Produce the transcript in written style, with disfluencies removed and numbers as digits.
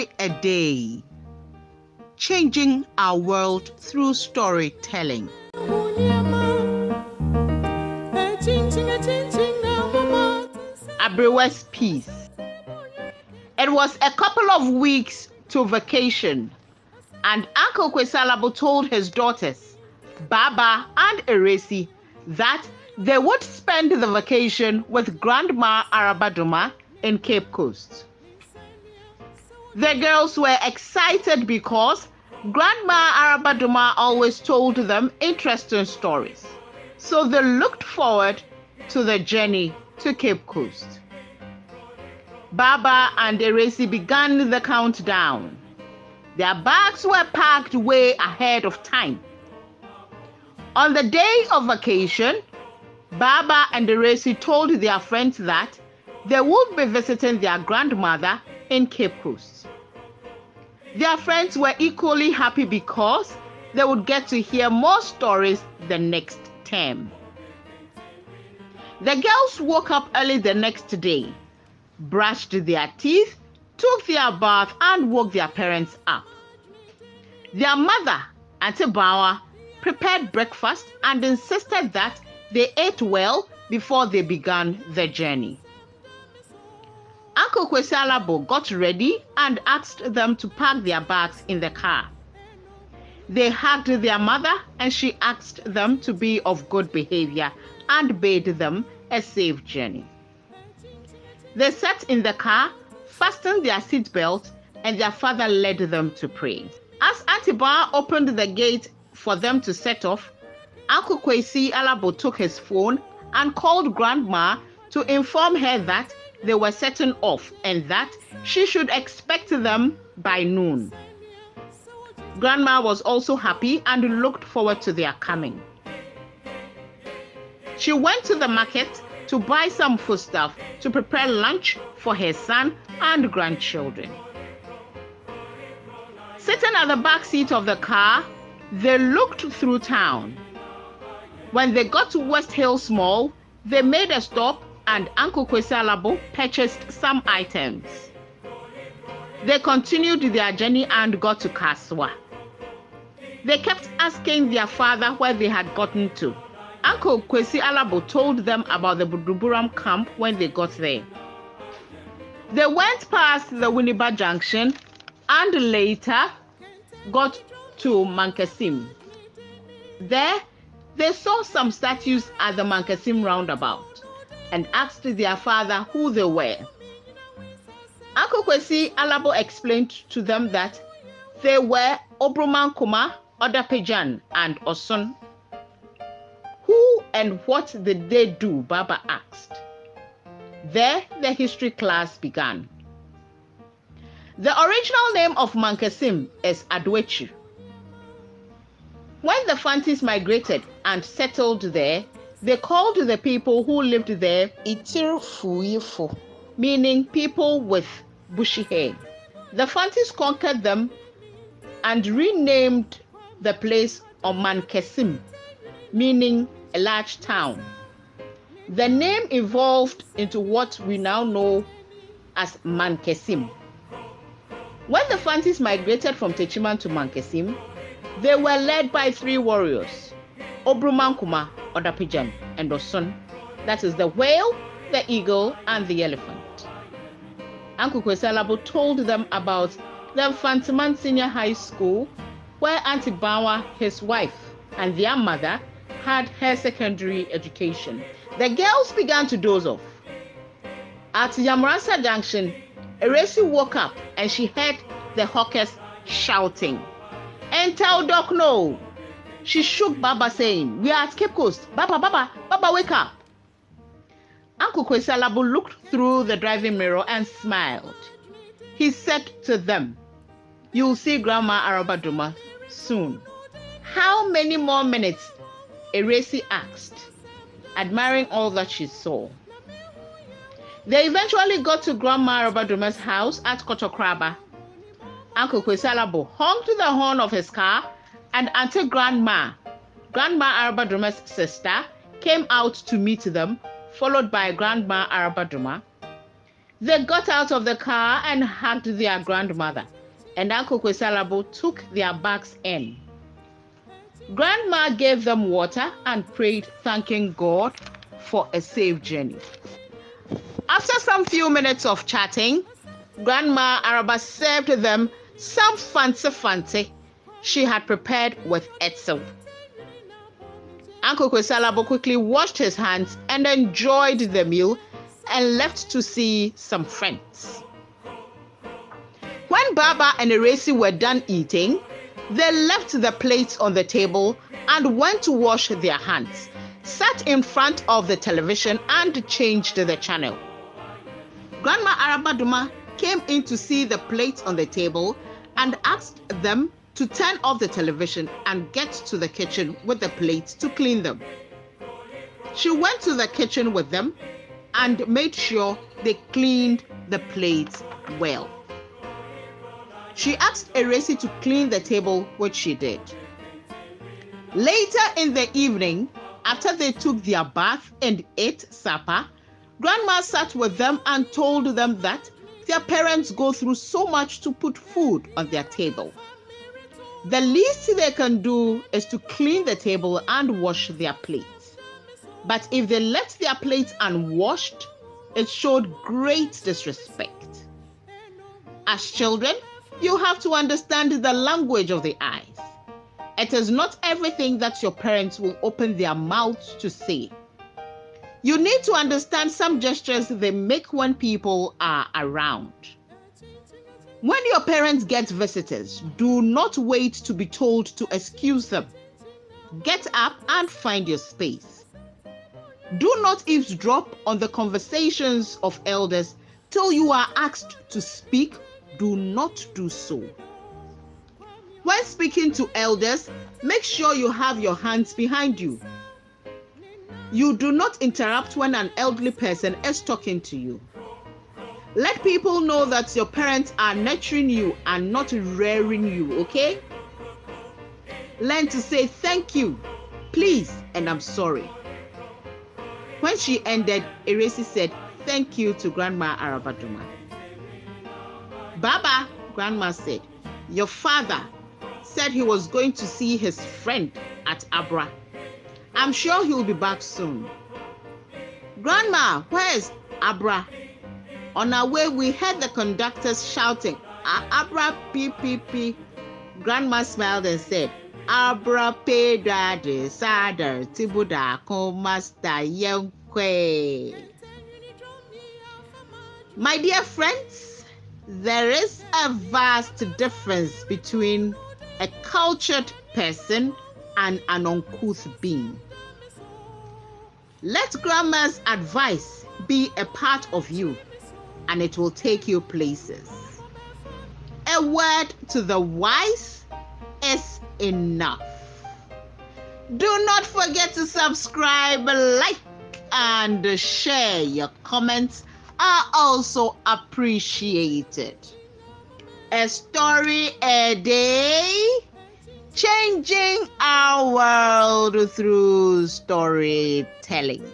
story a day, changing our world through storytelling. Abrewa's piece. It was a couple of weeks to vacation, and Uncle Kwesalabo told his daughters, Baba and Eresi, that they would spend the vacation with Grandma Arabadoma in Cape Coast. The girls were excited because Grandma Arabadoma always told them interesting stories, so they looked forward to the journey to Cape Coast. Baba and Eresi began the countdown. Their bags were packed way ahead of time. On the day of vacation, Baba and Eresi told their friends that they would be visiting their grandmother in Cape Coast. Their friends were equally happy because they would get to hear more stories the next term. The girls woke up early the next day, brushed their teeth, took their bath, and woke their parents up. Their mother, Auntie Bawa, prepared breakfast and insisted that they ate well before they began the journey. Uncle Kwesalabo got ready and asked them to pack their bags in the car. They hugged their mother and she asked them to be of good behavior and bade them a safe journey. They sat in the car, fastened their seatbelt, and their father led them to pray. As Auntie Bawa opened the gate for them to set off, Uncle Kwesalabo took his phone and called Grandma to inform her that they were setting off and that she should expect them by noon. Grandma was also happy and looked forward to their coming. She went to the market to buy some foodstuff to prepare lunch for her son and grandchildren. Sitting at the back seat of the car, they looked through town. When they got to West Hills Mall, they made a stop and Uncle Kwesalabo purchased some items. They continued their journey and got to Kaswa. They kept asking their father where they had gotten to. Uncle Kwesalabo told them about the Buduburam camp when they got there. They went past the Winneba Junction and later got to Mankasim. There, they saw some statues at the Mankasim roundabout and asked their father who they were. Uncle Kwesalabo explained to them that they were Obruman Kuma, Odapejan, and Osun. Who and what did they do? Baba asked. There, the history class began. The original name of Mankasim is Adwechu. When the Fantis migrated and settled there, they called the people who lived there Itirfuyifo, meaning people with bushy hair. The Fantis conquered them and renamed the place Omankesim, meaning a large town. The name evolved into what we now know as Mankesim. When the Fantis migrated from Techiman to Mankesim, they were led by 3 warriors, Obruman Kuma, Odapijan, and Osun. That is the whale, the eagle, and the elephant. Uncle Kwesalabo told them about the Fantiman Senior High School, where Auntie Bawa, his wife, and their mother had her secondary education. The girls began to doze off. At Yamrasa Junction, Eresi woke up and she heard the hawkers shouting, "And tell Doc no!" She shook Baba saying, "We are at Cape Coast. Baba, wake up." Uncle Kwesalabo looked through the driving mirror and smiled. He said to them, "You'll see Grandma Arabadoma soon." "How many more minutes?" Eresi asked, admiring all that she saw. They eventually got to Grandma Arabadoma's house at Kotokraba. Uncle Kwesalabo honked the horn of his car, and Auntie Grandma Arabadoma's sister, came out to meet them, followed by Grandma Arabadoma. They got out of the car and hugged their grandmother, and Uncle Kwesalabo took their bags in. Grandma gave them water and prayed, thanking God for a safe journey. After some few minutes of chatting, Grandma Araba served them some fancy she had prepared with etzel. Uncle Kwesalabo quickly washed his hands and enjoyed the meal and left to see some friends. When Baba and Eresi were done eating, they left the plates on the table and went to wash their hands, sat in front of the television and changed the channel. Grandma Arabaduma came in to see the plates on the table and asked them to turn off the television and get to the kitchen with the plates to clean them. She went to the kitchen with them and made sure they cleaned the plates well. She asked Eresi to clean the table, which she did. Later in the evening, after they took their bath and ate supper, Grandma sat with them and told them that their parents go through so much to put food on their table. The least they can do is to clean the table and wash their plates. But if they left their plates unwashed, it showed great disrespect. As children, you have to understand the language of the eyes. It is not everything that your parents will open their mouths to say. You need to understand some gestures they make when people are around. When your parents get visitors, do not wait to be told to excuse them. Get up and find your space. Do not eavesdrop on the conversations of elders till you are asked to speak. Do not do so. When speaking to elders, make sure you have your hands behind you. You do not interrupt when an elderly person is talking to you. Let people know that your parents are nurturing you and not rearing you, okay? Learn to say thank you, please, and I'm sorry. When she ended, Eresi said thank you to Grandma Arabaduma. Baba, Grandma said, your father said he was going to see his friend at Abrewa. I'm sure he'll be back soon. Grandma, where's Abrewa? On our way, we heard the conductors shouting, Abrewa PPP. Grandma smiled and said, Abrewa Pedade Sadar Tibuda Komasta Yenkwe. My dear friends, there is a vast difference between a cultured person and an uncouth being. Let Grandma's advice be a part of you, and it will take you places. A word to the wise is enough. Do not forget to subscribe, like, and share. Your comments are also appreciated. A story a day, changing our world through storytelling.